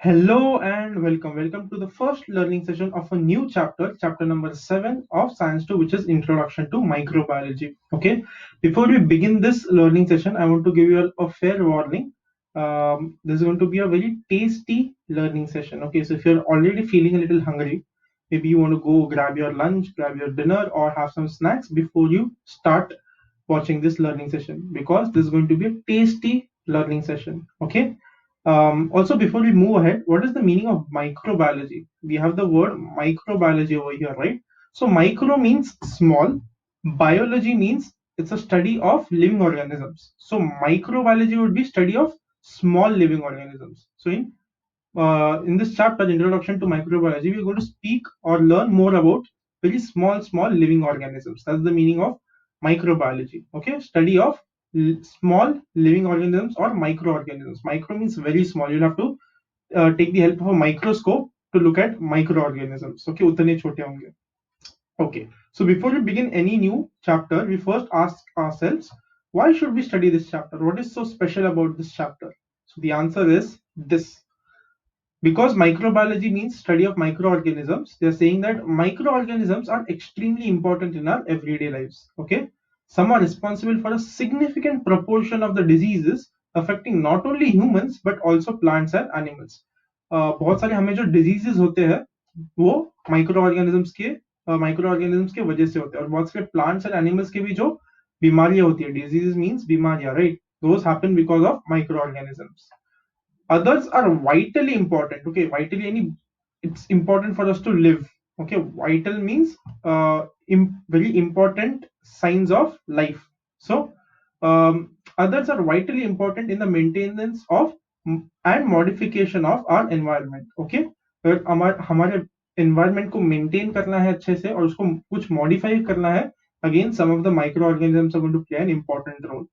Hello and welcome. Welcome to the first learning session of a new chapter, chapter number 7 of Science 2, which is Introduction to Microbiology. Okay, before we begin this learning session, I want to give you a fair warning. This is going to be a very tasty learning session. Okay, so if you're already feeling a little hungry, maybe you want to go grab your lunch, grab your dinner, or have some snacks before you start watching this learning session because this is going to be a tasty learning session. Okay, also, before we move ahead, what is the meaning of microbiology? We have the word microbiology over here, right? So, micro means small, biology means it's a study of living organisms. So, microbiology would be study of small living organisms. So, in this chapter, Introduction to Microbiology, we're going to speak or learn more about very small living organisms. That's the meaning of microbiology. Okay, study of small living organisms or microorganisms. Micro means very small. You'll have to take the help of a microscope to look at microorganisms. Okay, utne chote honge. Okay, so before we begin any new chapter, we first ask ourselves, why should we study this chapter? What is so special about this chapter? So the answer is this: because microbiology means study of microorganisms, they're saying that microorganisms are extremely important in our everyday lives. Okay, some are responsible for a significant proportion of the diseases affecting not only humans but also plants and animals. बहुत सारे हमें जो diseases होते हैं वो microorganisms के वजह से होते हैं, और बहुत सारे plants and animals के भी जो बीमारियां होती है, diseases means बीमारियां, right? Those happen because of microorganisms. Others are vitally important. Okay, vitally any, it's important for us to live. Okay, vital means very important signs of life. So others are vitally important in the maintenance of and modification of our environment. Okay, अगर हमारे environment को maintain करना है अच्छे से और उसको कुछ modify करना है, again some of the microorganisms are going to play an important role.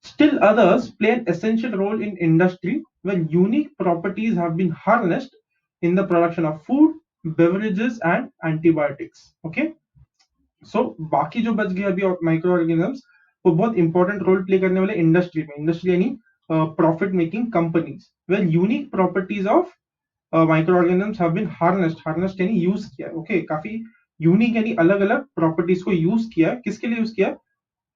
Still others play an essential role in industry where unique properties have been harnessed in the production of food, beverages and antibiotics. Okay, so बाकी जो बच गए अभी micro organisms, वो बहुत important role play करने वाले industry में, इंडस्ट्री यानी profit making companies, where unique properties of micro organisms have been harnessed यानी यूज किया. ओके, काफी यूनिक यानी अलग अलग प्रॉपर्टीज को यूज किया. किसके लिए यूज किया?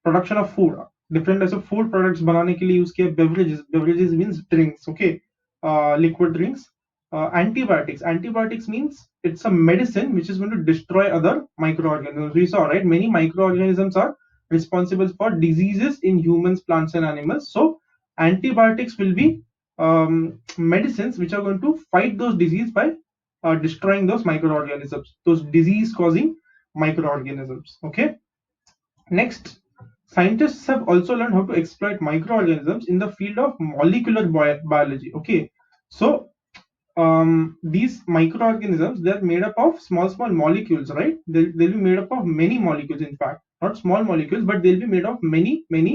Production of food, different types of food products बनाने के लिए यूज किया. Beverages means drinks. Okay, liquid drinks. Antibiotics means it's a medicine which is going to destroy other microorganisms. We saw, right, many microorganisms are responsible for diseases in humans, plants and animals. So antibiotics will be medicines which are going to fight those diseases by destroying those microorganisms, those disease causing microorganisms. Okay, next, scientists have also learned how to exploit microorganisms in the field of molecular biology. Okay, so these microorganisms, they're made up of small molecules, right? They'll be made up of many molecules, in fact, not small molecules, but they'll be made of many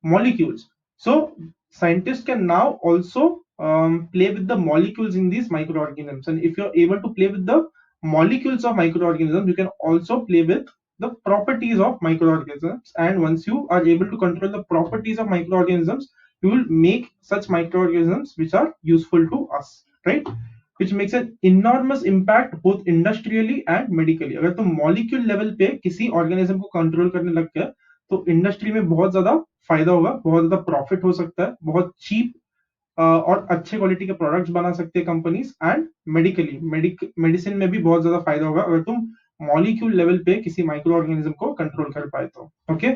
molecules. So scientists can now also play with the molecules in these microorganisms, and if you're able to play with the molecules of microorganisms, you can also play with the properties of microorganisms. And once you are able to control the properties of microorganisms, you will make such microorganisms which are useful to us, right? Which makes an enormous impact both industrially and medically. अगर तुम molecule level पे किसी organism को control करने लग गए तो industry में बहुत ज्यादा फायदा होगा, बहुत ज्यादा profit हो सकता है, बहुत cheap और अच्छे क्वालिटी के प्रोडक्ट्स बना सकते हैं कंपनीज. एंड मेडिकली मेडिसिन में भी बहुत ज्यादा फायदा होगा अगर तुम मॉलिक्यूल लेवल पे किसी माइक्रो ऑर्गेनिज्म को कंट्रोल कर पाए तो. Okay,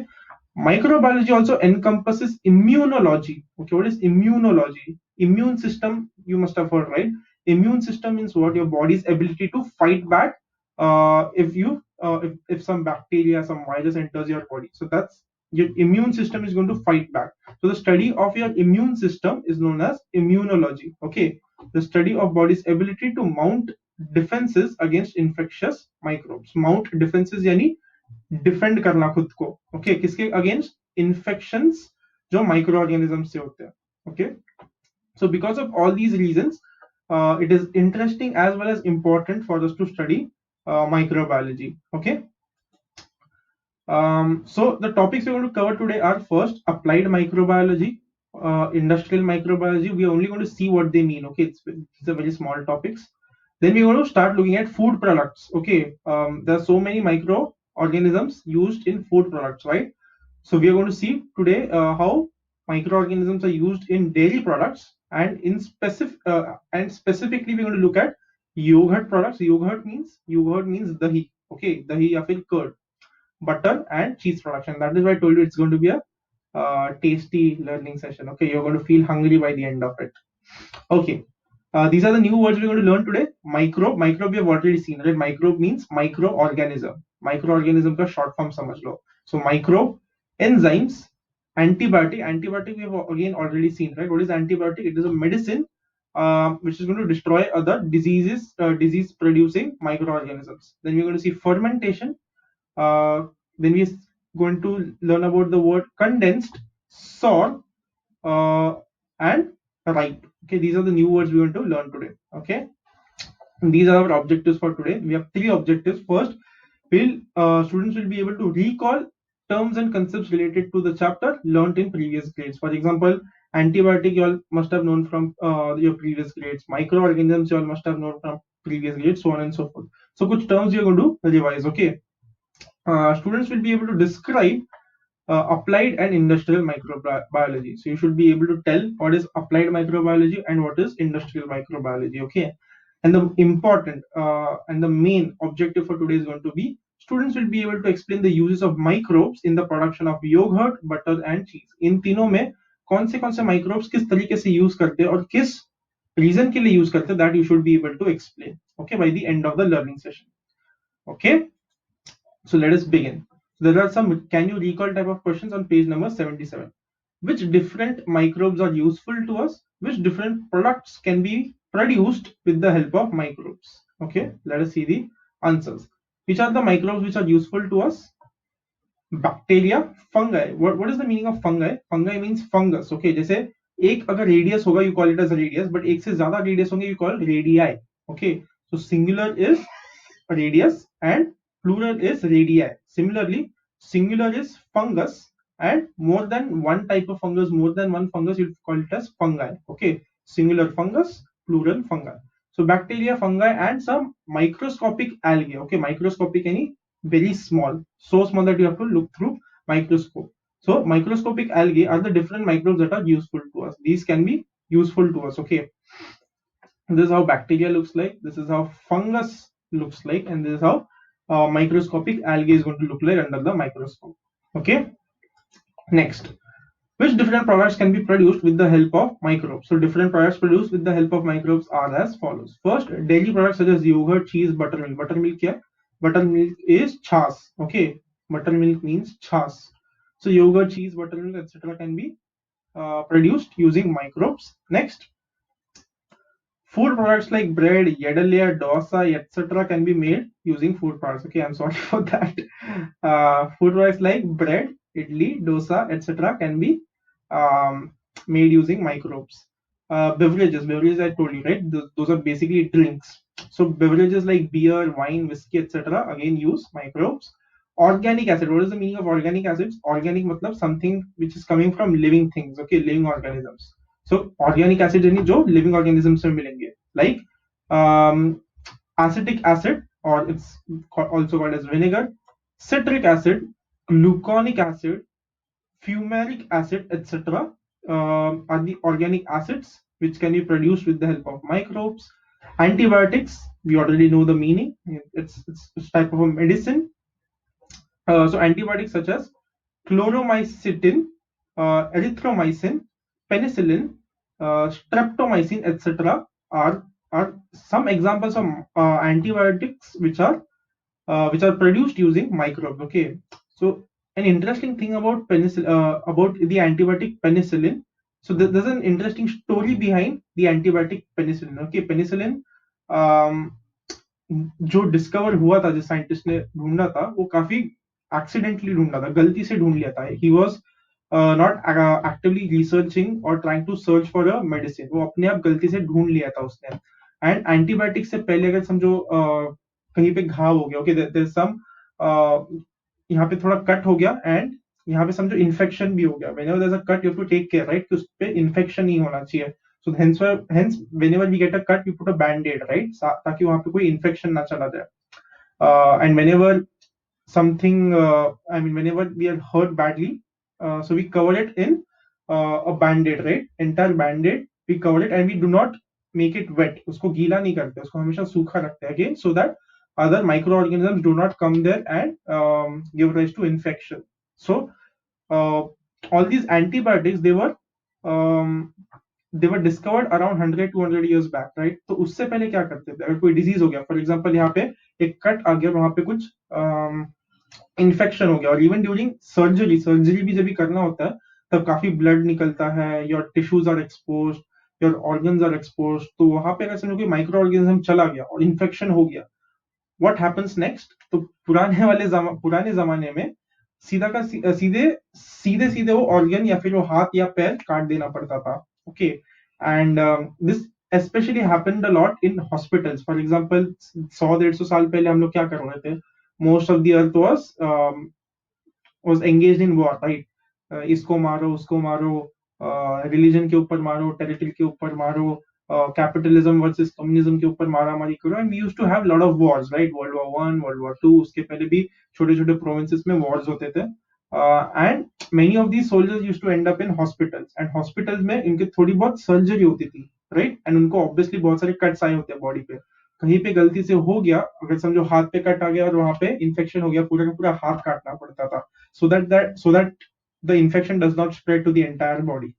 microbiology also encompasses immunology. Okay, what is immunology? Immune system, you must have heard, right? Immune system means what? Your body's ability to fight back if some bacteria, some virus enters your body. So that's, your immune system is going to fight back. So the study of your immune system is known as immunology. Okay, the study of body's ability to mount defenses against infectious microbes. Mount defenses यानी defend करना खुद को. Okay, किसके against? Infections जो micro organism से होते हैं. Okay, so because of all these reasons, it is interesting as well as important for us to study microbiology. Okay, so the topics we're going to cover today are: first, applied microbiology; industrial microbiology, we are only going to see what they mean. Okay, these are very small topics. Then we're going to start looking at food products. Okay, there are so many microorganisms used in food products, right? So we are going to see today how microorganisms are used in dairy products, and in specifically we're going to look at yogurt products. Yogurt means dahi. Okay, dahi या फिर curd, butter and cheese production. That is why I told you it's going to be a tasty learning session. Okay, you're going to feel hungry by the end of it. Okay, these are the new words we're going to learn today. Microbe we have already seen, right? Microbe means microorganism. Microorganism का short form समझ लो. So microbe, enzymes, antibiotic we have again already seen, right? What is antibiotic? It is a medicine which is going to destroy other disease producing microorganisms. Then we're going to see fermentation. Then we're going to learn about the word condensed, sour, and ripe. Okay, these are the new words we're going to learn today. Okay, and these are our objectives for today. We have three objectives. First, students will be able to recall terms and concepts related to the chapter learned in previous grades. For example, antibiotic you all must have known from your previous grades. Microorganisms you all must have known from previous grades, so on and so forth. So, कुछ terms you're going to revise. Okay, students will be able to describe applied and industrial microbiology. So you should be able to tell what is applied microbiology and what is industrial microbiology. Okay, and the important and the main objective for today is going to be students will be able to explain the uses of microbes in the production of yogurt, butter and cheese. इन तीनों में कौन से microbes किस तरीके से use करते हैं और किस reason के लिए use करते हैं, that you should be able to explain. Okay, by the end of the learning session. Okay, so let us begin. There are some can you recall type of questions on page number 77. Which different microbes are useful to us? Which different products can be produced with the help of microbes? Okay, let us see the answers. Which are the microbes which are useful to us? Bacteria, fungi. What is the meaning of fungi? Fungi means fungus. Okay, जैसे एक अगर radius होगा, you call it as a radius, but एक से ज़्यादा radius होंगे, you call radii. Okay, so singular is radius and plural is radii. Similarly, singular is fungus and more than one type of fungus, more than one fungus, you call it as fungi. Okay, singular fungus, plural fungi. So bacteria, fungi and some microscopic algae. Okay, microscopic any very small, so small that you have to look through microscope. So microscopic algae are the different microbes that are useful to us. These can be useful to us. Okay, this is how bacteria looks like, this is how fungus looks like, and this is how microscopic algae is going to look like under the microscope. Okay, next, which different products can be produced with the help of microbes? So different products produced with the help of microbes are as follows. First, dairy products such as yogurt, cheese, buttermilk. Buttermilk kya? Buttermilk is chas. Okay, buttermilk means chas. So yogurt, cheese, buttermilk, etc. can be produced using microbes. Next, food products like bread, yedalia, dosa, etc. can be made using food products. Okay, I'm sorry for that. Food products like bread, idli, dosa, etc. can be made using microbes. Beverages I told you, right? Those are basically drinks. So beverages like beer, wine, whiskey, etc. again use microbes. Organic acid. What is the meaning of organic acids? Organic matlab something which is coming from living things. Okay, living organisms. So organic acid यानी जो living organisms में मिलेंगे, like acetic acid, or it's also called as vinegar, citric acid, gluconic acid, fumaric acid, etc. Are the organic acids which can be produced with the help of microbes. Antibiotics, we already know the meaning. It's type of a medicine. So antibiotics such as chloromycetin, erythromycin, penicillin, streptomycin, etc. are some examples of antibiotics which are produced using microbes. Okay, so an interesting thing about about the antibiotic penicillin. So there's an interesting story behind the antibiotic penicillin. Okay, penicillin जो discover हुआ था, जो scientist ने ढूंढा था, वो काफी accidentally ढूंढा था, गलती से ढूंढ लिया था. He was not actively researching और trying to search for a medicine. वो अपने आप गलती से ढूंढ लिया था उसने. एंड एंटीबायोटिक से पहले अगर समझो कहीं पे घाव हो गया, ओके, देयर सम यहाँ पे थोड़ा कट हो गया, एंड यहाँ पे समझो इन्फेक्शन भी हो गया, whenever there's a cut you have to take care, right, कि उस पे इन्फेक्शन नहीं होना चाहिए. So hence whenever we get a cut we put a band-aid, right, ताकि वहां पे कोई इन्फेक्शन ना चला जाए. And whenever something I mean whenever we are hurt badly, so we cover it in a band-aid, right, entire band-aid we cover it, and we do not make it wet, उसको गीला नहीं करते, उसको हमेशा सूखा रखते हैं again, so that other microorganisms do not come there and give rise to infection. So uh, all these antibiotics um, they were discovered around 100-200 years back, right? तो उससे पहले क्या करते थे, अगर कोई डिजीज हो गया, फॉर एग्जांपल यहाँ पे एक कट आ गया, वहां पे कुछ इन्फेक्शन हो गया, और इवन ड्यूरिंग सर्जरी भी जब भी करना होता है तब काफी ब्लड निकलता है, your tissues are expose, your organs are expose, तो वहां पे अगर समझो कि माइक्रो ऑर्गेनिज्म चला गया और इन्फेक्शन हो गया, व्हाट हैपेंस नेक्स्ट? तो पुराने जमाने में सीधा का सीधे सीधे वो ऑर्गन या फिर वो हाथ या पैर काट देना पड़ता था. Okay, and this especially happened a lot in hospitals. For example, 100-150 साल पहले हम लोग क्या कर रहे थे? Most of the earth was engaged in war, right? इसको मारो, उसको मारो, रिलीजन के ऊपर मारो, टेरिटरी के ऊपर मारो, कैपिटलिज्म वर्सेस कम्युनिज्म के ऊपर मारामारी करो, and we used to have lot of wars, right? World war 1, world war 2, उसके पहले भी छोटे छोटे प्रोविंसेस में वॉर्स होते थे, and many of these soldiers used to end up in hospitals, and hospitals में इनकी थोड़ी बहुत सर्जरी होती थी, राइट? एंड उनको ऑब्वियसली बहुत सारे कट्स आए होते हैं बॉडी पे, कहीं पे गलती से हो गया, अगर समझो हाथ पे कट आ गया और वहां पे इन्फेक्शन हो गया, पूरा का पूरा हाथ काटना पड़ता था, so that the infection does not spread to the entire body.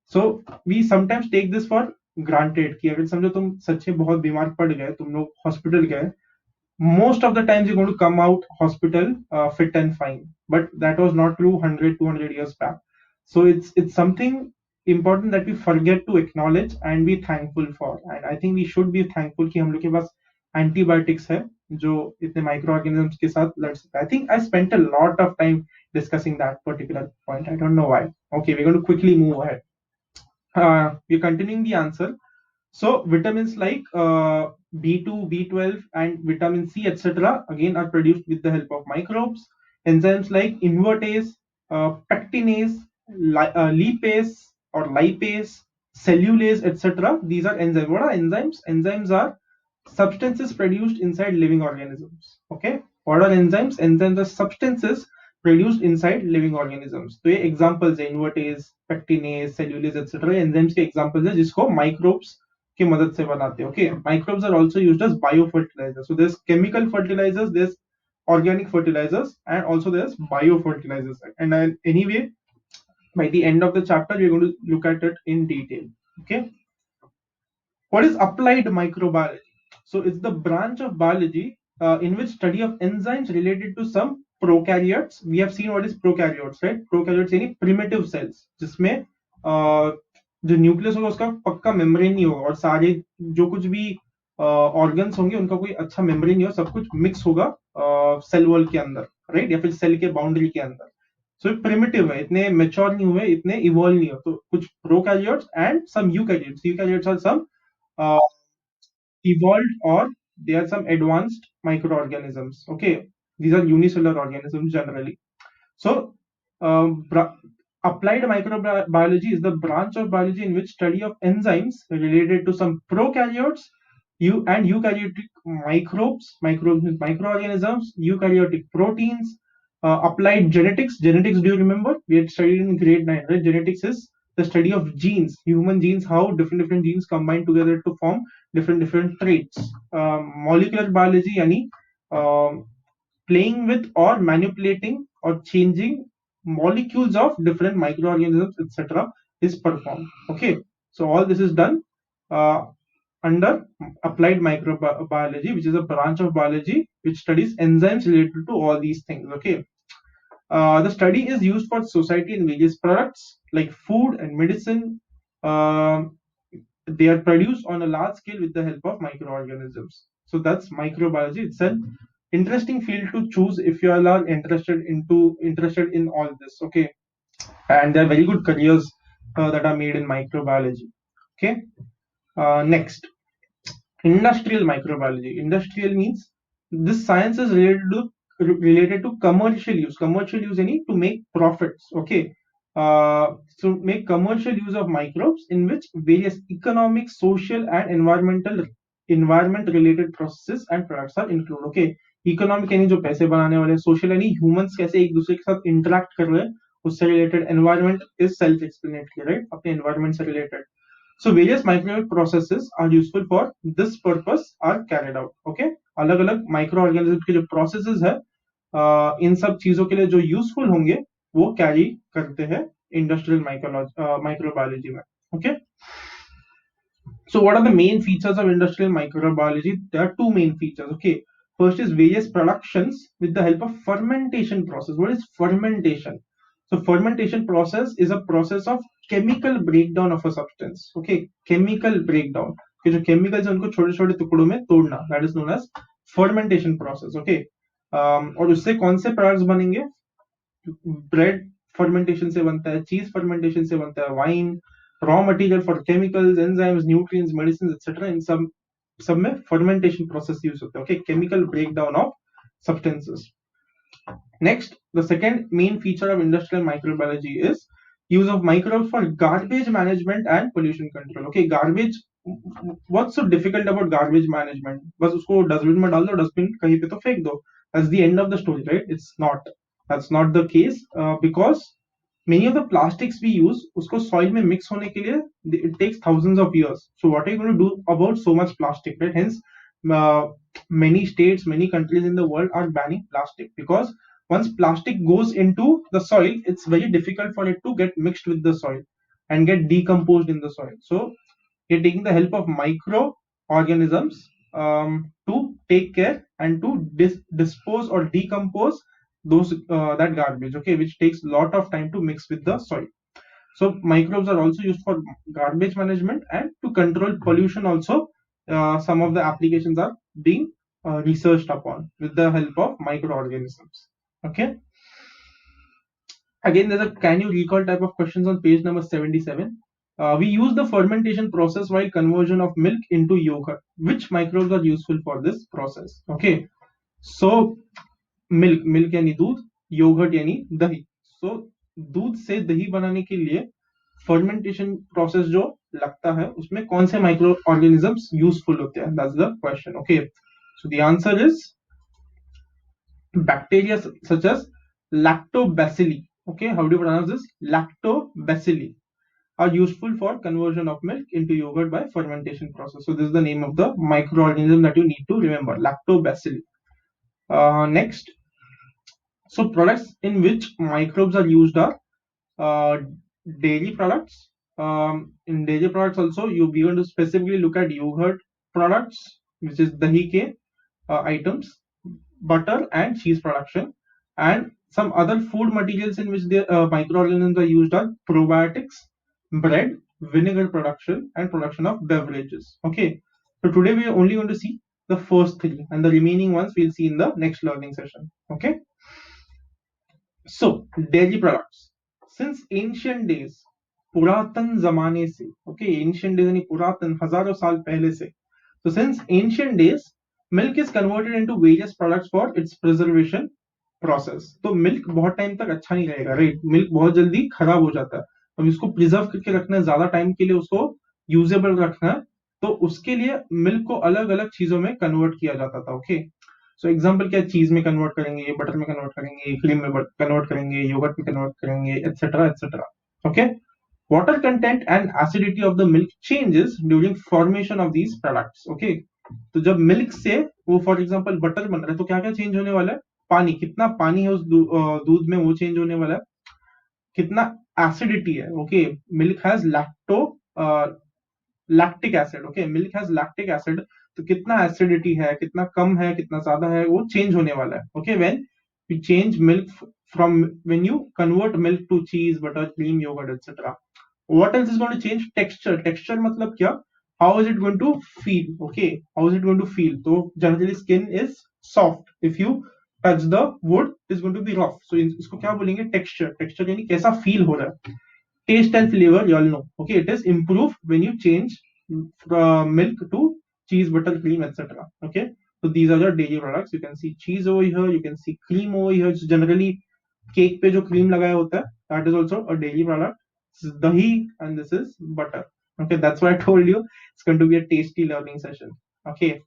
So we sometimes take this for granted कि अगर समझो तुम सच्चे बहुत बीमार पड़ गए, तुम लोग हॉस्पिटल गए, most of the times you're going to come out hospital fit and fine, but that was not true 100-200 years back. So it's something important that we forget to acknowledge and be thankful for, and I think we should be thankful कि हम लोग के पास antibiotics है जो इतने microorganisms के साथ लड़ सकते हैं. I think I spent a lot of time discussing that particular point. I don't know why. Okay, we're going to quickly move ahead. We're continuing the answer. So vitamins like B2, B12, and vitamin C, etc., again are produced with the help of microbes. Enzymes like invertase, pectinase, lipase or lipase, cellulase, etc. These are enzymes. What are enzymes? Enzymes are substances produced inside living organisms. Okay. What are enzymes? Enzymes are substances produced inside living organisms. तो ये examples है invertase, pectinase, cellulase, etc. enzymes के examples है जिसको microbes की मदद से बनाते हैं. Okay, microbes are also used as biofertilizers. So there's chemical fertilizers, there's organic fertilizers, and also there's biofertilizers. And anyway, by the end of the chapter, we're going to look at it in detail. Okay, what is applied microbiology? So it's the branch of biology in which study of enzymes related to some prokaryotes. We have seen what is prokaryotes, right? Prokaryotes यानी primitive cells, जिसमें जो nucleus होगा उसका पक्का membrane नहीं होगा, और सारे जो कुछ भी ऑर्गन्स होंगे उनका कोई अच्छा मेम्ब्रेन नहीं होगा, सब कुछ मिक्स होगा सेल वॉल के अंदर, राइट, या फिर सेल के बाउंड्री के अंदर. सो प्रिमिटिव है, इतने मेच्योर नहीं हुए, इतने इवॉल्व नहीं हो. तो कुछ prokaryotes and some eukaryotes. Eukaryotes are some evolved, or they are some advanced microorganisms. Okay, these are unicellular organisms generally. So applied microbiology is the branch of biology in which study of enzymes related to some prokaryotes and eukaryotic microorganisms, eukaryotic proteins. Applied genetics. Do you remember? We had studied in grade 9, right? Genetics is the study of genes, human genes, how different genes combine together to form different traits. Molecular biology yani playing with or manipulating or changing molecules of different microorganisms, etc., is performed. Okay, so all this is done under applied microbiology, which is a branch of biology which studies enzymes related to all these things. Okay, the study is used for society in various products like food and medicine. They are produced on a large scale with the help of microorganisms. So that's microbiology. It's an interesting field to choose if you all are interested in all this. Okay, and there are very good careers that are made in microbiology. Okay, next, industrial microbiology. Industrial means this science is related to related to commercial use. Commercial use any to make profits. Okay. So make commercial use of microbes in which various economic, social, and environment related processes and products are included. Okay. Economic यानी जो पैसे बनाने वाले, social यानी humans कैसे एक दूसरे के साथ इंटरेक्ट कर रहे हैं, उससे related, environment is self explanatory, right, अपने एनवायरमेंट से related. So various microbial processes are useful for this purpose are carried out. Okay, अलग अलग माइक्रो ऑर्गेनिज्म के जो प्रोसेसेस है, इन सब चीजों के लिए जो यूजफुल होंगे वो कैरी करते हैं इंडस्ट्रियल माइक्रोबायोलॉजी में. Okay, so what are the main features of industrial microbiology? There are two main features. Okay, first is various productions with the help of fermentation process. What is fermentation? So fermentation process is a process of chemical breakdown of a substance. Okay, chemical breakdown, कि जो chemicals है उनको छोटे छोटे टुकड़ों में तोड़ना, that is known as fermentation process. Okay, और उससे कौन से products बनेंगे? ब्रेड फर्मेंटेशन से बनता है, चीज फर्मेंटेशन से बनता है, wine, raw material for chemicals, enzymes, nutrients, medicine etcetera, इन सब में फर्मेंटेशन प्रोसेस यूज होता है. Okay, chemical breakdown of substances. Next, the second main feature of industrial microbiology is use of microbes for garbage management and pollution control. Okay, garbage, what's so difficult about garbage management? बस उसको dustbin में डाल दो, dustbin कहीं पे तो फेंक दो. That's the end of the story, right? It's not. That's not the case, because many of the plastics we use, उसको soil में mix होने के लिए it takes thousands of years. So what are you going to do about so much plastic, right? Hence, many states, many countries in the world are banning plastic, because once plastic goes into the soil, it's very difficult for it to get mixed with the soil and get decomposed in the soil. So you're taking the help of microorganisms to take care and to dispose or decompose those that garbage, okay, which takes a lot of time to mix with the soil. So microbes are also used for garbage management and to control pollution also. Some of the applications are being researched upon with the help of microorganisms. Okay, again there's a can you recall type of questions on page number 77. We use the fermentation process while conversion of milk into yogurt. Which microbes are useful for this process? Okay, so milk यानी दूध, yogurt यानी दही. So दूध से दही बनाने के लिए फर्मेंटेशन प्रोसेस जो लगता है उसमें कौन से माइक्रो ऑर्गेनिजम्स यूजफुल होते हैं? That's the question. Okay, so the answer is bacteria such as lactobacilli. Okay, how do you pronounce this? Lactobacilli are useful for conversion of milk into yogurt by fermentation process. So this is the name of the microorganism that you need to remember, lactobacilli. Next, so products in which microbes are used are dairy products. In dairy products also, we want to specifically look at yogurt products, which is dahi ke items, butter and cheese production, and some other food materials in which the microorganisms are used are probiotics, bread, vinegar production, and production of beverages. Okay, so today we are only going to see the first three, and the remaining ones we'll see in the next learning session. Okay, so dairy products. Since ancient days, पुरातन जमाने से, okay, ancient days यानी पुरातन, हजारों साल पहले से. So since ancient days, milk is converted into various products for its preservation process. तो मिल्क बहुत टाइम तक अच्छा नहीं रहेगा, राइट? मिल्क बहुत जल्दी खराब हो जाता है. अब इसको प्रिजर्व करके रखना है, ज्यादा टाइम के लिए उसको यूजेबल रखना है, तो उसके लिए मिल्क को अलग अलग चीजों में कन्वर्ट किया जाता था. ओके, सो एग्जाम्पल क्या, चीज में कन्वर्ट करेंगे, बटर में कन्वर्ट करेंगे, क्रीम में कन्वर्ट करेंगे, योगर्ट में कन्वर्ट करेंगे, etcetera etcetera. Okay, water content and acidity of the milk changes during formation of these products. Okay, तो जब मिल्क से वो फॉर एग्जांपल बटर बन रहा है तो क्या क्या चेंज होने वाला है? पानी, कितना पानी है उस दूध में वो चेंज होने वाला है, कितना एसिडिटी है. Okay, milk has lactic acid. Okay, milk has lactic acid, तो कितना एसिडिटी है, कितना कम है, कितना ज्यादा है, वो चेंज होने वाला है. Okay, when you change milk from, when you convert milk to cheese, butter, cream, yogurt, etc. What else is going to change? Texture मतलब क्या? How is it going to feel? Okay, how is it going to feel? So generally skin is soft. If you touch the wood, it is going to be rough. So इसको क्या बोलेंगे? Texture यानी कैसा feel हो रहा है. Taste and flavor, you all know. Okay, it is improved when you change milk to cheese, butter, cream, etc. Okay, So these are your daily products. You can see cheese over here, you can see cream over here. So generally cake पे जो cream लगाया होता है, that is also a daily product. This is dahi and this is butter. Okay, that's why I told you it's going to be a tasty learning session. Okay,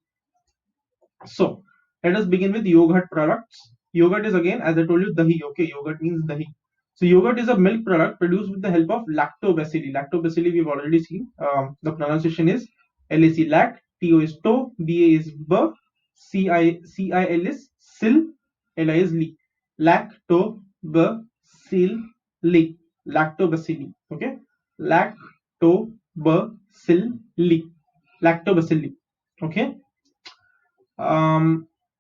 so let us begin with yogurt products. Yogurt is again, as I told you, dahi. Okay, yogurt means dahi. So yogurt is a milk product produced with the help of lactobacilli. Lactobacilli we've already seen. The pronunciation is LAC, lact, TO is to, BA is b, CIL is sil, LI is li. Lactobacilli. Lactobacilli. Okay, lactobacilli. Lactobacilli. Okay.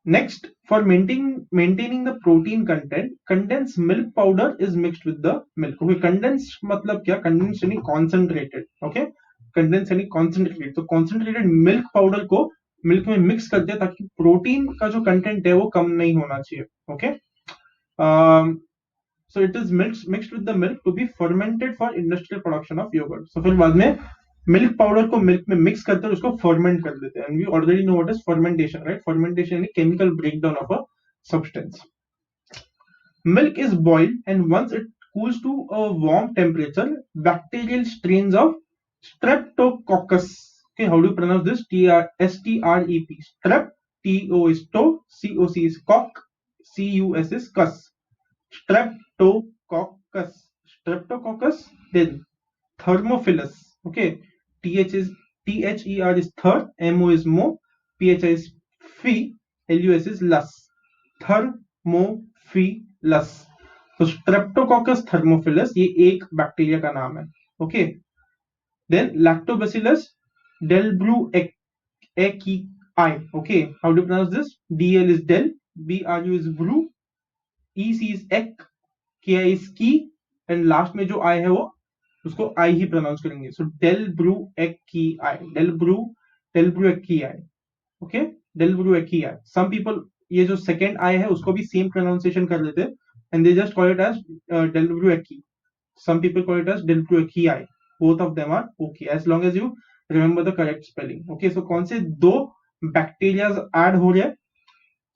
Next, for maintaining the protein content, condensed milk powder is mixed with the milk. Okay, condensed मतलब क्या? Condensed यानी concentrated. Okay, condensed यानी concentrated. तो concentrated milk powder को milk में mix करते हैं ताकि protein का जो content है वो कम नहीं होना चाहिए. Okay, so it is mixed with the milk to be fermented for industrial production of yogurt. So फिर बाद में मिल्क पाउडर को मिल्क में मिक्स करते हैं, उसको फर्मेंट कर देते हैं. And we already know what is fermentation, right? Fermentation यानी chemical breakdown of a substance. Milk is boiled, and once it cools to a warm temperature, bacterial strains of Streptococcus. Okay, how do you pronounce this? STREP. Strep. TO is to. COC is cock. CUS is cus. Streptococcus. Streptococcus. Then Thermophilus. Okay, THER is thir, MO is mo, PHI is phi, LUS is lus. Thermophilus. तो Streptococcus thermophilus ये एक bacteria का नाम है. Okay, then Lactobacillus delbrueckii. Okay, how do you pronounce this? DL is del, BRU is brew, EC is ek, KI is key, and last में जो I है वो उसको आई ही प्रोनाउंस करेंगे. सो डेल ब्रू एक्की आई, डेल ब्रू एक्की आई. Okay, del Bru एक्की आई. Some people ये जो सेकंड आई है उसको भी सेम प्रोनाउंसिएशन कर लेते हैं and they just call it as del Bru एक्की. Some people call it as del Bru एक्की आई. Both of them are okay as long as you remember the correct spelling. Okay, so कौन से दो bacteria add हो रहे हैं?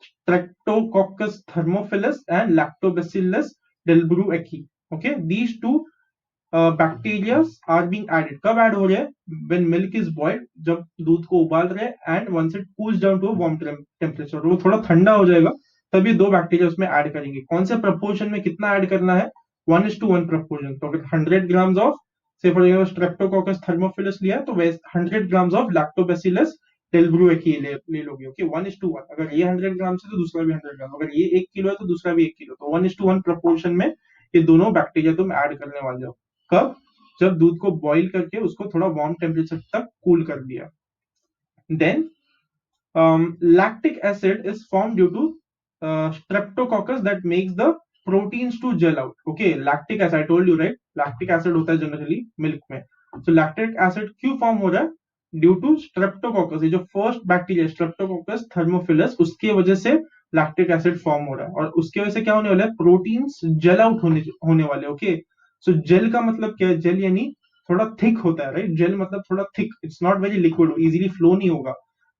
Streptococcus thermophilus and Lactobacillus delbrueckii. Okay, these two bacteria are being added. कब add हो रहे हैं? When milk is boiled, जब दूध को उबाल रहे हैं, and once it cools down to a warm temperature, वो थोड़ा ठंडा हो जाएगा तभी दो बैक्टीरिया उसमें ऐड करेंगे. कौन से प्रपोर्शन में कितना ऐड करना है? 1:1 प्रपोर्शन. तो अगर 100 ग्राम्स ऑफ से फॉर एग्जांपल स्ट्रेप्टोकोकस थर्मोफिलस लिया तो 100 ग्राम्स ऑफ लैक्टोबैसिलस डेल्ब्रुएकी ले लोगे. ओके, 1:1. अगर ये 100 ग्राम से तो दूसरा भी 100 ग्राम. अगर ये 1 किलो है तो दूसरा भी 1 किलो. तो 1:1 प्रपोर्शन में ये दोनों बैक्टीरिया तुम ऐड करने वाले हो. कब? जब दूध को बॉईल करके उसको थोड़ा वार्म टेम्परेचर तक कूल कर दिया. Then lactic acid is formed due to streptococcus that makes the proteins to gel out. Okay, lactic acid, I told you, right? Lactic acid होता है जनरली मिल्क में. So lactic acid क्यों form हो रहा है? Due to streptococcus. ये जो first bacteria Streptococcus thermophilus, उसके वजह से लैक्टिक एसिड फॉर्म हो रहा है. और उसके वजह से क्या होने वाला है? प्रोटीन्स जेल आउट होने वाले. ओके, सो जेल का मतलब क्या है? जेल यानी थोड़ा थिक होता है, राइट? जेल मतलब थोड़ा thick. It's not very liquid, easily flow नहीं होगा.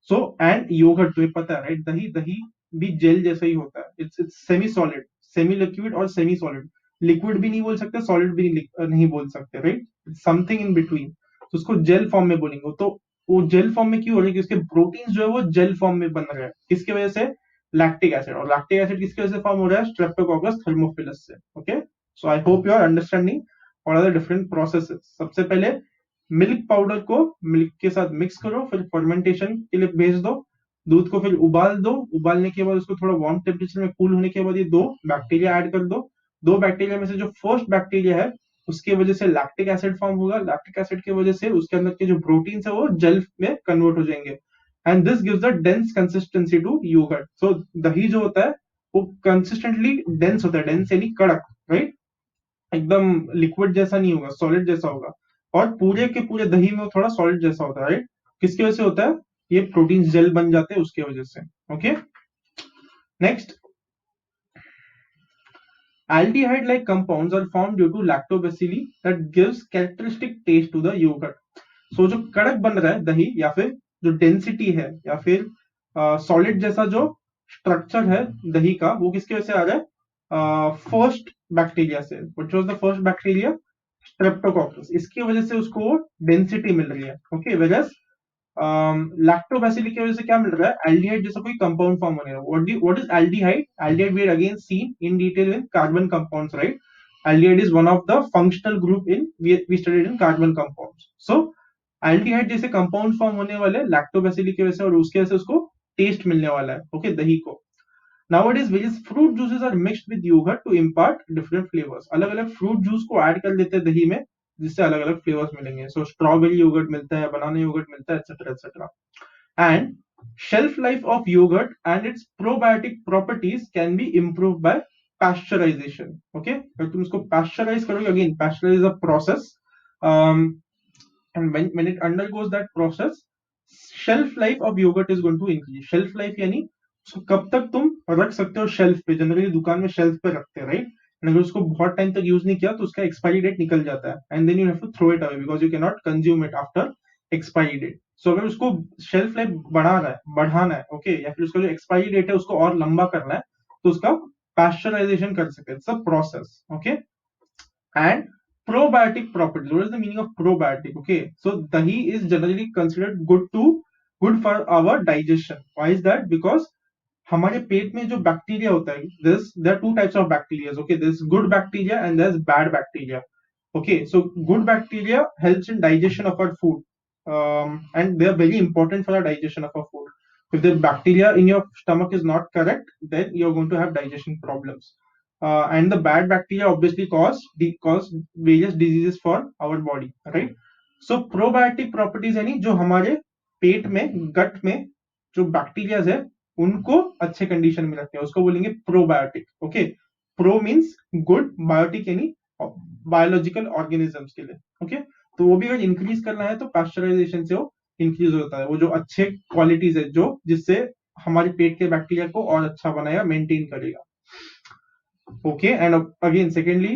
सो एंड योगर्ट तो ये पता है, राइट? दही भी जेल जैसा ही होता है. It's semi solid, semi liquid और सेमी सॉलिड. लिक्विड भी नहीं बोल सकते, सॉलिड भी नहीं बोल सकते, राइट? Something in between. तो उसको जेल फॉर्म में बोलेंगे. तो वो जेल फॉर्म में क्यों हो रही है? कि उसके प्रोटीन्स जो है वो जेल फॉर्म में बन रहे हैं. किसकी वजह से? Lactic acid. और लैक्टिक एसिड किसकी वजह से फॉर्म हो रहा है? स्ट्रेप्टोकोकस थर्मोफिलस से. Okay, so I hope you are understanding what are the different processes. सबसे पहले मिल्क पाउडर को मिल्क के साथ मिक्स करो, फिर फर्मेंटेशन के लिए भेज दो. दूध को फिर उबाल दो. उबालने के बाद उसको थोड़ा वार्म टेम्परेचर में कूल होने के बाद ये दो बैक्टीरिया ऐड कर दो. दो बैक्टीरिया में से जो फर्स्ट बैक्टीरिया है उसके वजह से लैक्टिक एसिड फॉर्म होगा. लैक्टिक एसिड की वजह से उसके अंदर के जो प्रोटीन्स है वो जेल में कन्वर्ट हो जाएंगे. And this gives a dense consistency to yoghurt. So दही जो होता है वो कंसिस्टेंटली डेंस होता है. डेंस यानी कड़क, राइट? एकदम लिक्विड जैसा नहीं होगा, सॉलिड जैसा होगा. और पूरे के पूरे दही में थोड़ा सॉलिड जैसा होता है, राइट? किसकी वजह से होता है? ये प्रोटीन जेल बन जाते हैं उसके वजह से. Okay, next, aldehyde-like compounds are formed due to lactobacilli that gives characteristic taste to the yogurt. So जो कड़क बन रहा है दही, या फिर जो डेंसिटी है, या फिर सॉलिड जैसा जो स्ट्रक्चर है दही का, वो किसकी वजह से आ रहा है? फर्स्ट बैक्टीरिया से. Which was the first bacteria? Streptococcus. इसकी वजह से उसको डेंसिटी मिल रही है. ओके, वेरएस लैक्टोबैसिली की वजह से क्या मिल रहा है? एल्डिहाइड जैसा कोई कंपाउंड फॉर्म होने रहा है. What is aldehyde? Aldehyde we are again seen in detail in carbon compounds, right? Aldehyde is one of the functional group in we studied in carbon compounds. So aldehyde जैसे compound form होने वाले lactobacilli की वजह से, और उसकी वजह से उसको टेस्ट मिलने वाला है. ओके, दही को. Nowadays various fruit juices are mixed with yogurt to impart different flavors. अलग अलग फ्रूट जूस को ऐड कर देते हैं दही में, जिससे अलग अलग फ्लेवर्स मिलेंगे. सो स्ट्रॉबेरी योगर्ट मिलता है, बनाना योगर्ट मिलता है, etcetera etcetera. And shelf life of yogurt and its probiotic properties can be improved by pasteurization. Okay, अगर तुम इसको pasteurize करोगे, again pasteurize is a process, um, and when it undergoes that process, shelf life of yogurt is going to increase. Shelf life यानी उसको कब तक तुम रख सकते हो शेल्फ पे. जनरली दुकान में शेल्फ पे रखते हैं, राइट? एंड अगर उसको बहुत टाइम तक यूज नहीं किया तो उसका एक्सपायरी डेट निकल जाता है, and then you have to throw it away because you can not consume it after expiry date. So अगर उसको शेल्फ लाइफ बढ़ाना है, ओके, या फिर उसका जो एक्सपायरी डेट है उसको और लंबा करना है, तो उसका पास्चराइजेशन कर सकते हैं. It's a process. Okay. And probiotic properties. What is the meaning of probiotic? Okay, so dahi is generally considered good for our digestion. Why is that? Because हमारे पेट में जो बैक्टीरिया होता है, there are two types of bacteria. Okay, there's good bacteria and there's bad bacteria. Okay, so good bacteria helps in digestion of our food, and they are very important for the digestion of our food. If the bacteria in your stomach is not correct, then you're going to have digestion problems. And the bad bacteria obviously cause various diseases for our body, right? So probiotic properties यानी जो हमारे पेट में, गट में जो bacteria है उनको अच्छे condition में रखते हैं, उसको बोलेंगे probiotic. Okay, pro means good, biotic यानी बायोलॉजिकल ऑर्गेनिजम्स के लिए. ओके, तो वो भी अगर इंक्रीज करना है तो पास्चराइजेशन से वो इंक्रीज होता है. वो जो अच्छे क्वालिटीज है जो जिससे हमारे पेट के बैक्टीरिया को और अच्छा बनाएगा, मेंटेन करेगा. Okay, and again, secondly,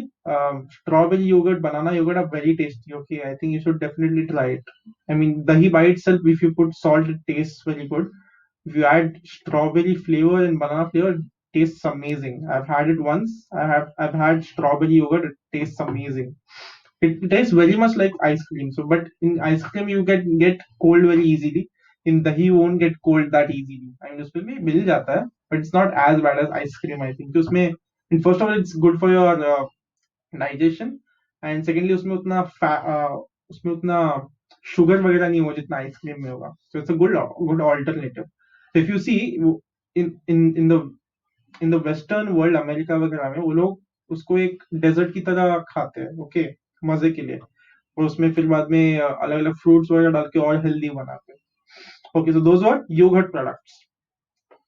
strawberry yogurt, banana yogurt are very tasty. Okay, I think you should definitely try it. I mean, dahi by itself, if you put salt, it tastes very good. If you add strawberry flavor and banana flavor, it tastes amazing. I've had it once. I've had strawberry yogurt. It tastes amazing. It tastes very much like ice cream. So, but in ice cream you get cold very easily. In dahi you won't get cold that easily. I mean, उसमें भी मिल जाता है, but it's not as bad as ice cream. I think. तो उसमें, and first of all, it's good for your digestion, and secondly, उसमें उतना sugar वगैरह नहीं होगा जितना आइसक्रीम में होगा. So it's a good alternative. So if you see in the western world, America वगैरह में वो लोग उसको एक डेजर्ट की तरह खाते हैं. ओके, मजे के लिए, और उसमें फिर बाद में अलग अलग फ्रूट्स वगैरह डाल के और हेल्दी बनाते हैं. Okay, so those were yogurt products.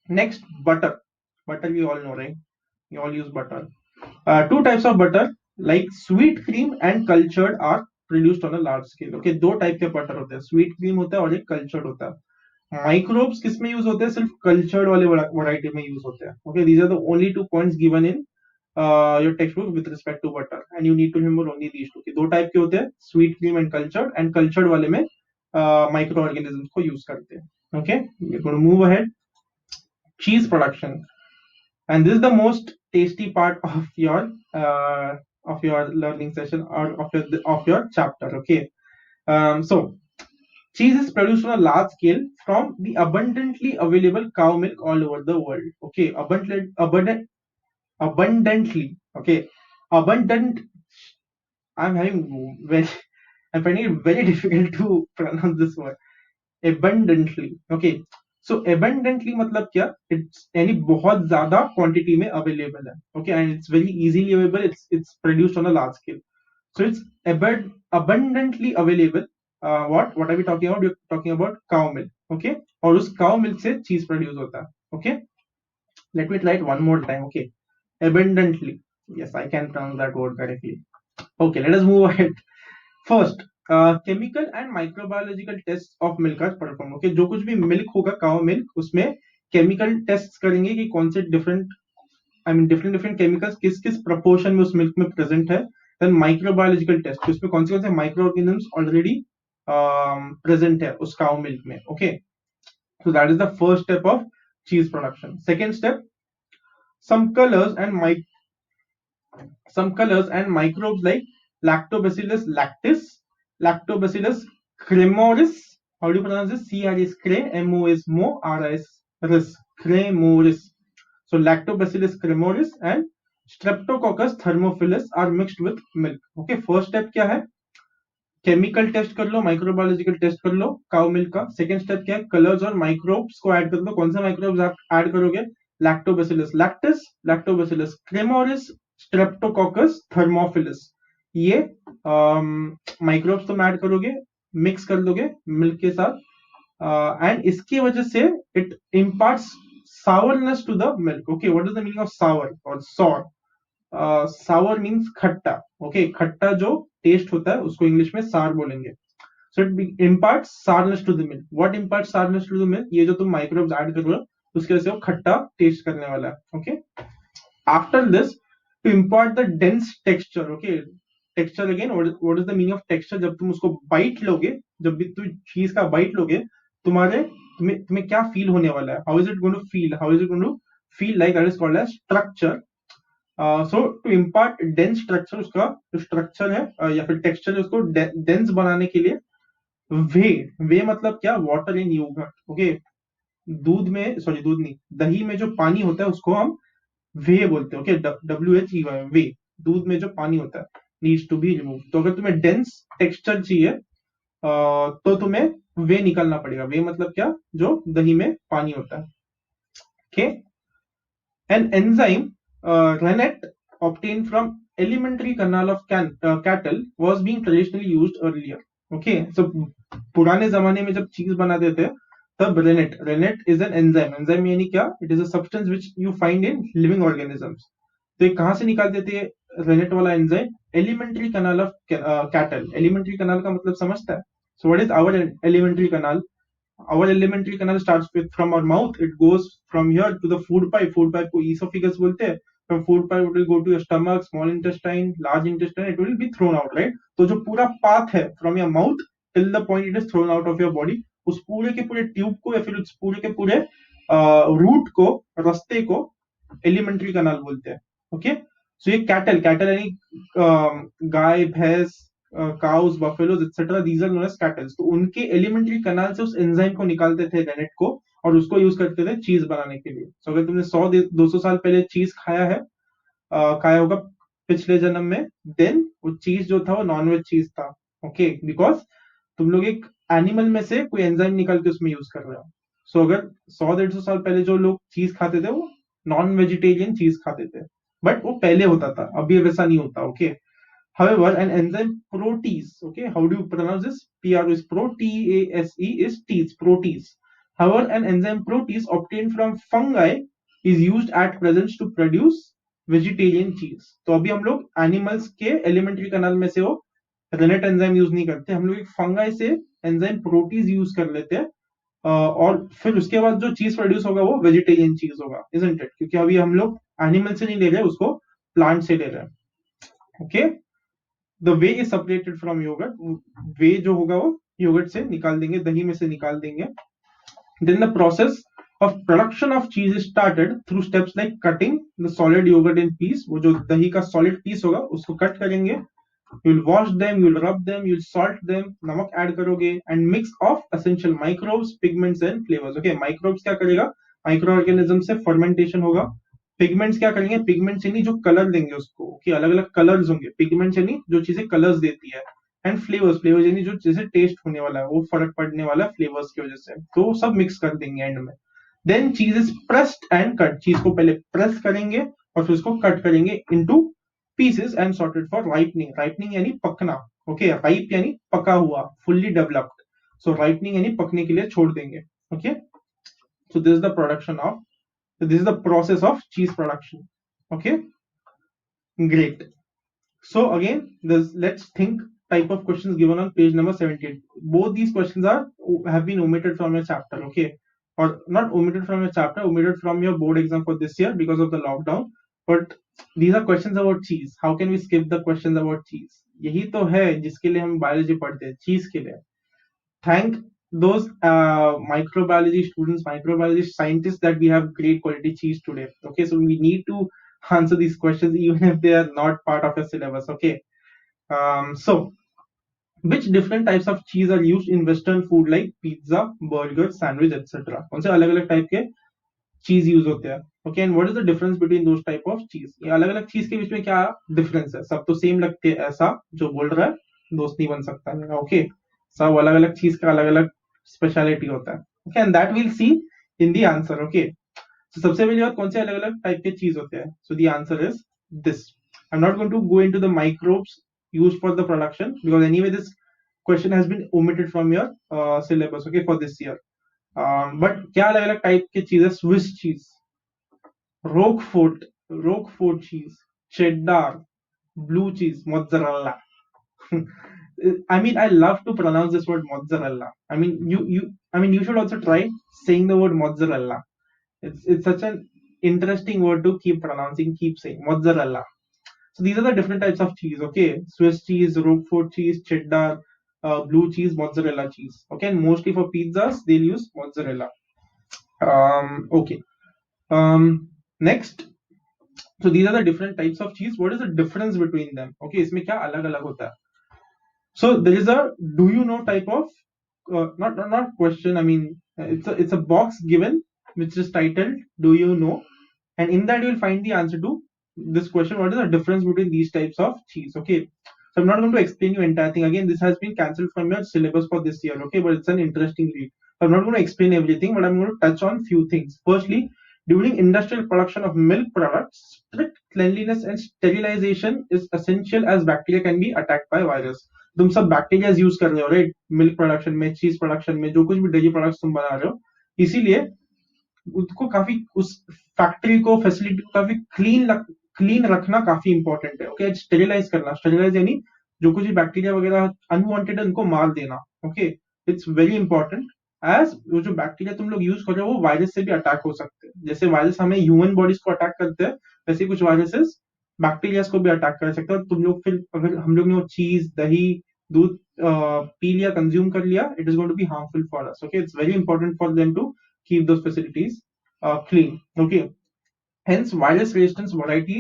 Next, butter. Butter we all know, right? We all use butter. Two types of butter, like sweet cream and cultured, are produced on a large scale. Okay, दो type के butter होते हैं, sweet cream होता है और एक cultured होता है. माइक्रोब्स किस में यूज होते हैं? सिर्फ कल्चर्ड वाले वैरायटी में यूज होते हैं. Okay, these are the only 2 points given in your text book with respect to butter, and you need to remember only these two. दो टाइप के होते हैं, स्वीट क्रीम एंड कल्चर्ड वाले में माइक्रो ऑर्गेनिजम्स को use करते हैं. Okay, we are going to move ahead. Cheese production, and this is the most tasty part of your learning session, or of your chapter. Okay, so cheese is produced on a large scale from the abundantly available cow milk all over the world. Okay, abundantly. Okay, abundant. I'm finding it very difficult to pronounce this word. Abundantly. Okay, so abundantly मतलब क्या? It's यानी बहुत ज्यादा quantity में available है. Okay, and it's very easily available. It's produced on a large scale. So it's abundantly available. What are we talking about? We're talking about cow milk. Okay, और उस cow milk से चीज produce होता है. Okay, let me try it one more time. Okay, abundantly. Yes, I can pronounce that word correctly. Okay, let us move ahead. First, chemical and microbiological test of milk are perform. Okay, जो कुछ भी milk होगा, cow milk, उसमें chemical test करेंगे कि कौन से different chemicals किस किस प्रपोर्शन में उस मिल्क में प्रेजेंट है. देन माइक्रोबायोलॉजिकल टेस्ट, उसमें कौन से माइक्रो ऑर्गेनिजम्स ऑलरेडी प्रेजेंट है उस काउ मिल्क में. Okay, So that is the first step of cheese production. Second step, some colors and microbes like Lactobacillus lactis, Lactobacillus cremoris. How do you pronounce this? C-R-E-S, cre, M-O-S, mo, R-I-S, ris, cremoris. So Lactobacillus cremoris and Streptococcus thermophilus are mixed with milk. Okay, first step क्या है? Chemical test कर लो, microbiological test कर लो cow milk का. Second step क्या है? Colours और microbes को add कर लो. कौन सा माइक्रोब्स आप ऐड करोगे? Lactobacillus lactis, lactobacillus cremoris, streptococcus thermophilus. ये माइक्रोब्स तुम ऐड करोगे, मिक्स कर दोगे मिल्क के साथ, एंड इसकी वजह से it imparts sourness to the milk. Okay, what is the meaning of sour or sour? Sour means खट्टा. ओके, खट्टा जो टेस्ट होता है उसको इंग्लिश में सार बोलेंगे. So it impart sourness to the milk. What impart sourness to the milk? ये जो तुम माइक्रोब्स ऐड कर रहे हो उसके वजह से वो खट्टा टेस्ट करने वाला है. Okay, after this to impart the dense texture. Okay, texture again, what is the meaning of texture? जब तुम उसको बाइट लोगे, जब भी तुम चीज का बाइट लोगे, तुम्हें क्या फील होने वाला है? How is it going to feel? How is it going to feel like? That is called as structure. So to impart dense structure, उसका जो स्ट्रक्चर है या फिर टेक्सचर है उसको डेंस बनाने के लिए वे मतलब क्या? Water in yogurt. ओके, दूध में, सॉरी दूध नहीं, दही में जो पानी होता है उसको हम वे बोलते हैं. ओके, WHEY, वे. दूध में जो पानी होता है नीड्स टू बी रिमूव. तो अगर तुम्हें डेंस टेक्सचर चाहिए तो तुम्हें वे निकालना पड़ेगा. वे मतलब क्या? जो दही में पानी होता है. Okay, an enzyme rennet obtained from elementary canal of cattle was being traditionally used earlier. Okay, so पुराने जमाने में जब चीज बनाते थे तब rennet is an enzyme. Enzyme यानी क्या? It is a substance which you find in living organisms. तो ये कहां से निकालते थे रेनेट वाला enzyme? Elementary canal of cattle. Elementary canal का मतलब समझता है? So what is our elementary canal? Our elementary canal starts from our mouth. It goes from here to the food pipe. Food pipe को esophagus बोलते हैं. From food pipe it will go to your stomach, small intestine, large intestine. It will be thrown out, right? तो जो पूरा path है from your mouth till the point it is thrown out of your body, उस पूरे के पूरे tube को या फिर उस पूरे के पूरे रूट को, रास्ते को एलिमेंट्री कनाल बोलते हैं. ओके, सो ये कैटल यानी गाय, भैंस, cows, buffaloes etcetera, these are known as cattles. तो उनके एलिमेंट्री कनाल से उस एंजाइम को निकालते थे, रेनेट को, और उसको यूज करते थे चीज बनाने के लिए. सो अगर तुमने 100-200 साल पहले चीज खाया होगा पिछले जन्म में, देन वो चीज जो था वो नॉनवेज चीज था. ओके, बिकॉज तुम लोग एक एनिमल में से कोई एंजाइम निकाल के उसमें यूज कर रहे हो. सो अगर 100-150 साल पहले जो लोग चीज खाते थे वो नॉन वेजिटेरियन चीज खाते थे, बट वो पहले होता था, अभी वैसा नहीं होता. Okay, however an enzyme protease, okay, how do you pronounce this? P R is protease is tease, protease. However an enzyme protease obtained from fungi is used at present to produce vegetarian cheese. तो अभी हम लोग animals के elementary कनाल में से वो rennet enzyme use नहीं करते, हम लोग एक फंगाई से एंजाइम प्रोटीज यूज कर लेते हैं, और फिर उसके बाद जो चीज प्रोड्यूस होगा वो वेजिटेरियन चीज होगा, isn't it? क्योंकि अभी हम लोग एनिमल से नहीं ले रहे, उसको प्लांट से ले रहे हैं. Okay, the whey is separated from yoghurt. Whey जो होगा वो योगर्ट से निकाल देंगे, दही में से निकाल देंगे. Then the process of production of cheese is started through steps like cutting the solid yogurt in piece. वो जो दही का solid piece होगा उसको कट करेंगे, you'll wash them, you'll rub them, you'll salt them, नमक ऐड करोगे, and mix of essential microbes, pigments and flavors. Okay, microbes क्या करेगा? माइक्रो ऑर्गेनिज्म से फर्मेंटेशन होगा. पिगमेंट्स क्या करेंगे? पिगमेंट्स यानी जो कलर देंगे उसको. ओके, अलग अलग कलर्स होंगे. पिगमेंट्स यानी जो चीजें कलर्स देती है, एंड फ्लेवर्स यानी जो जैसे टेस्ट होने वाला है, वो फर्क पड़ने वाला है फ्लेवर्स की वजह से. तो सब मिक्स कर देंगे एंड में. देन चीज इज प्रेस्ड एंड कट. चीज को पहले प्रेस करेंगे और फिर उसको कट करेंगे into pieces and sorted for ripening. Ripening यानी पकना. ओके, राइप यानी पका हुआ, फुल्ली डेवलप्ड. सो राइपनिंग यानी पकने के लिए छोड़ देंगे. Okay, so this is the production of, this is the process of cheese production. Okay, great. So again, let's think type of questions given on page number 78. Both these questions have been omitted from your chapter. Okay, or not omitted from your chapter, omitted from your board exam for this year because of the lockdown. But these are questions about cheese. How can we skip the questions about cheese? यही तो है जिसके लिए हम biology पढ़ते हैं, चीज के लिए. Thank those microbiology students, microbiology scientists, that we have great quality cheese today. Okay, so we need to answer these questions even if they are not part of your syllabus. Okay, so which different types of cheese are used in western food like pizza, burger, sandwich, etc. कौन से अलग अलग type के चीज use होते हैं? Okay, and what is the difference between those type of चीज? ये अलग अलग चीज के बीच में क्या डिफरेंस है? सब तो सेम लगते हैं, ऐसा जो बोल रहा है दोस्त नहीं बन सकता है। ओके, सब अलग अलग चीज का अलग अलग स्पेशलिटी होता है। Okay, and that will see in the answer. Okay, तो सबसे पहली बात, कौन से अलग अलग टाइप के चीज होते हैं? So the answer is this. I am not going to go into the microbes used for the production because anyway this question has been omitted from your syllabus, okay, for this year. But क्या अलग अलग type की चीज है? Swiss cheese, roquefort, roquefort चीज, cheddar, blue cheese, mozzarella. I mean, I love to pronounce this word mozzarella. I mean, you should also try saying the word mozzarella. It's such an interesting word to keep pronouncing, keep saying mozzarella. So these are the different types of cheese. Okay, Swiss cheese, Roquefort cheese, cheddar, blue cheese, mozzarella cheese. Okay, and mostly for pizzas they'll use mozzarella. Okay. Next, so these are the different types of cheese. What is the difference between them? Okay, इसमें क्या अलग अलग होता है? So there is a do you know type of not question. I mean, it's a box given which is titled do you know, and in that you will find the answer to this question. What is the difference between these types of cheese? Okay, so I'm not going to explain you entire thing again. This has been cancelled from your syllabus for this year. Okay, but it's an interesting read. So I'm not going to explain everything, but I'm going to touch on few things. Firstly, during industrial production of milk products, strict cleanliness and sterilization is essential as bacteria can be attacked by virus. तुम सब bacteria use कर रहे हो, right? Milk production में, चीज production में, जो कुछ भी डेयरी प्रोडक्ट्स तुम बना रहे हो, इसीलिए उसको काफी, उस फैक्ट्री को, फैसिलिटी को काफी क्लीन रखना काफी इंपॉर्टेंट है। ओके, स्टेरिलाइज करना, स्टेरिलाइज यानी जो कुछ भी बैक्टीरिया वगैरह अनवांटेड है उनको मार देना। Okay, it's very important as वो जो बैक्टीरिया तुम लोग यूज कर रहे हो वो वायरस से भी अटैक हो सकते हैं। जैसे वायरस हमें ह्यूमन बॉडीज को अटैक करते हैं, वैसे कुछ वायरसेस बैक्टीरिया को भी अटैक कर सकते हैं। तुम लोग फिर अगर हम लोग ने वो चीज, दही, दूध पी लिया, कंज्यूम कर लिया, it is going to be harmful for us. Okay, it's very important for them to keep those facilities clean. Okay, hence virus resistance variety,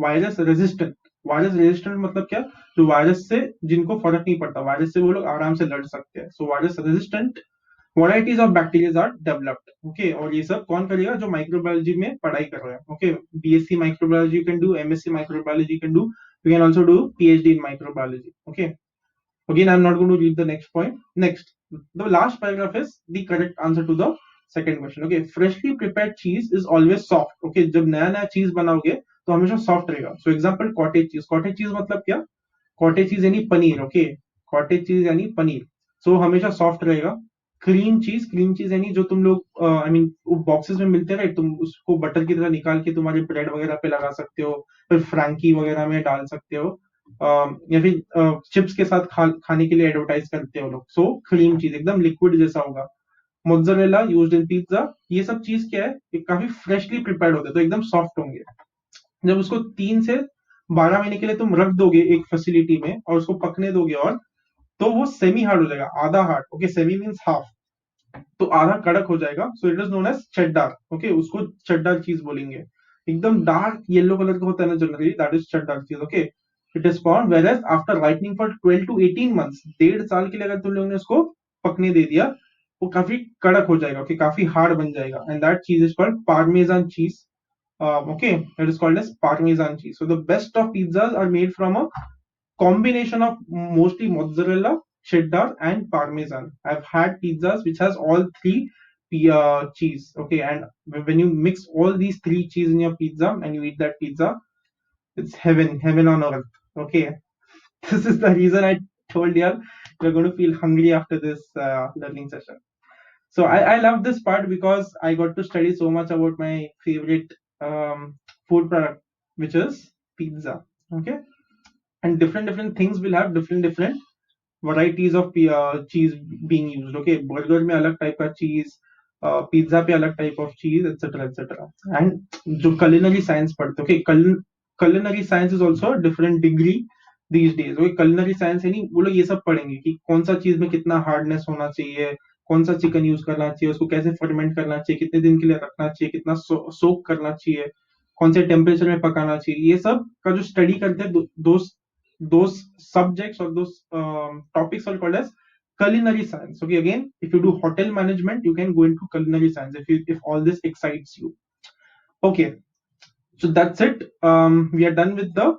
virus resistant मतलब क्या? जो वायरस से जिनको फर्क नहीं पड़ता, वायरस से वो लोग आराम से लड़ सकते हैं। सो virus resistant varieties of bacteria are developed. Okay, और ये सब कौन करेगा? जो माइक्रोबायोलॉजी में पढ़ाई कर रहे हैं। Okay, BSc microbiology you can do, MSc microbiology you can do, you can also do PhD in microbiology. Okay, again I'm not going to read the next point. Next, the last paragraph is the correct answer to the second question. Okay, freshly prepared cheese is always soft. Okay, जब नया नया चीज बनाओगे तो हमेशा soft रहेगा। So example cottage cheese. Cottage cheese मतलब क्या? कॉटेज चीज यानी पनीर। ओके, कॉटेज चीज यानी पनीर, सो हमेशा सॉफ्ट रहेगा। क्रीम चीज यानी जो तुम लोग आई मीन बॉक्सेस में मिलते हैं, तुम उसको बटर की तरह निकाल के तुम्हारे ब्रेड वगैरह पे लगा सकते हो, फिर फ्रैंकी वगैरह में डाल सकते हो, या फिर चिप्स के साथ खाने के लिए एडवर्टाइज करते हो लोग। सो क्रीम चीज एकदम लिक्विड जैसा होगा। मोज़रेला यूज्ड इन पिज्जा, ये सब चीज क्या है? ये काफी फ्रेशली प्रिपेयर्ड होते हैं तो एकदम सॉफ्ट होंगे। जब उसको 3 से 12 महीने के लिए तुम रख दोगे एक फैसिलिटी में और उसको पकने दोगे, और तो वो सेमी हार्ड हो जाएगा, आधा hard. Okay, semi means half, तो आधा कड़क हो जाएगा। So it is known as cheddar. Okay, उसको चेड्डार चीज बोलेंगे। एकदम डार्क येलो कलर का होता है ना generally, that is cheddar cheese. Okay, it is found where as after ripening for 12 to 18 months, 1.5 साल के लिए अगर तुम लोगों ने उसको पकने दे दिया, वो काफी कड़क हो जाएगा। ओके, काफी हार्ड बन जाएगा, एंड दैट चीज इज कॉल्ड पार्मेजान चीज. Okay, it is called as parmesan cheese. So the best of pizzas are made from a combination of mostly mozzarella, cheddar, and parmesan. I've had pizzas which has all three cheese. Okay, and when you mix all these three cheese in your pizza and you eat that pizza, it's heaven on earth. Okay, this is the reason I told you you're going to feel hungry after this learning session. So I love this part because I got to study so much about my favorite food product, which is pizza. Okay, and different things will have different varieties of cheese being used. Okay, burger में अलग type का cheese, pizza पे अलग type of cheese, etc etc. And जो culinary science पढ़ते, okay, culinary science is also a different degree these days. Okay, culinary science यानी वो लोग ये सब पढ़ेंगे कि कौन सा चीज में कितना हार्डनेस होना चाहिए, कौन सा चिकन यूज करना चाहिए, उसको कैसे फर्मेंट करना चाहिए, कितने दिन के लिए रखना चाहिए, कितना सोक करना चाहिए, कौन से टेम्परेचर में पकाना चाहिए, ये सब का जो स्टडी करते हैं those subjects or those topics are called as culinary science. Okay, again, if you do hotel management, you can go into culinary science if all this excites you. Okay, so that's it. We are done with the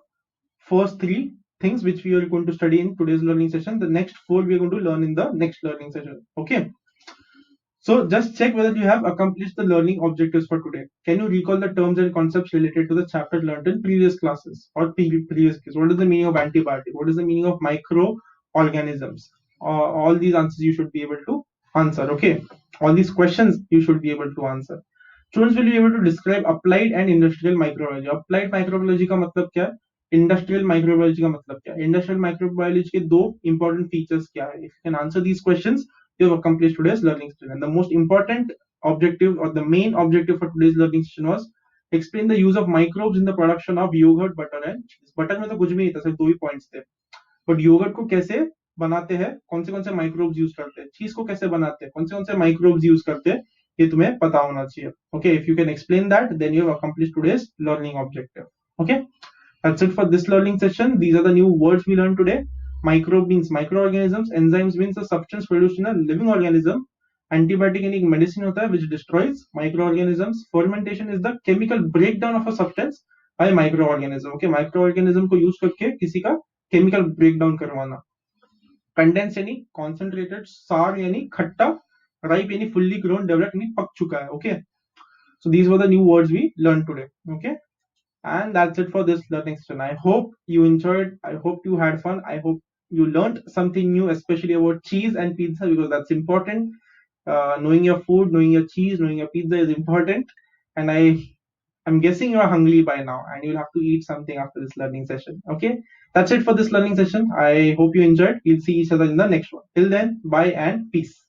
first three things which we are going to study in today's learning session. The next four we are going to learn in the next learning session. Okay. So just check whether you have accomplished the learning objectives for today. Can you recall the terms and concepts related to the chapter learned in previous classes or previous classes? What is the meaning of antibiotic? What is the meaning of microorganisms? All these answers you should be able to answer. Okay. All these questions you should be able to answer. Students will be able to describe applied and industrial microbiology. Applied microbiology का मतलब क्या है? Industrial microbiology का मतलब क्या है? Industrial microbiology के दो important features क्या है? If you can answer these questions, you have accomplished today's learning session. And the most important objective or the main objective for today's learning session was explain the use of microbes in the production of yogurt, butter and cheese. Butter में तो कुछ भी नहीं था, सिर्फ दो ही points थे. But yogurt को कैसे बनाते हैं, कौन से microbes use करते हैं, cheese को कैसे बनाते हैं, कौन से microbes use करते हैं, ये तुम्हें पता होना चाहिए. Okay, if you can explain that, then you have accomplished today's learning objective. Okay, that's it for this learning session. These are the new words we learned today. Microbe means microorganisms, enzymes means a substance produced in a living organism, antibiotic यानी एक medicine होता है which destroys microorganisms, fermentation is the chemical breakdown of a substance by microorganism. Okay, microorganism को use करके किसी का chemical breakdown करवाना. Condense यानी concentrated, sour यानी खट्टा, ripe यानी fully grown, developed यानी पक चुका है. Okay, so these were the new words we learned today. Okay, and that's it for this learning session. I hope you enjoyed. I hope you had fun. I hope you learned something new, especially about cheese and pizza, because that's important. Knowing your food, knowing your cheese, knowing your pizza is important. And I'm guessing you're hungry by now and you'll have to eat something after this learning session. Okay, that's it for this learning session. I hope you enjoyed. We'll see each other in the next one. Till then, bye and peace.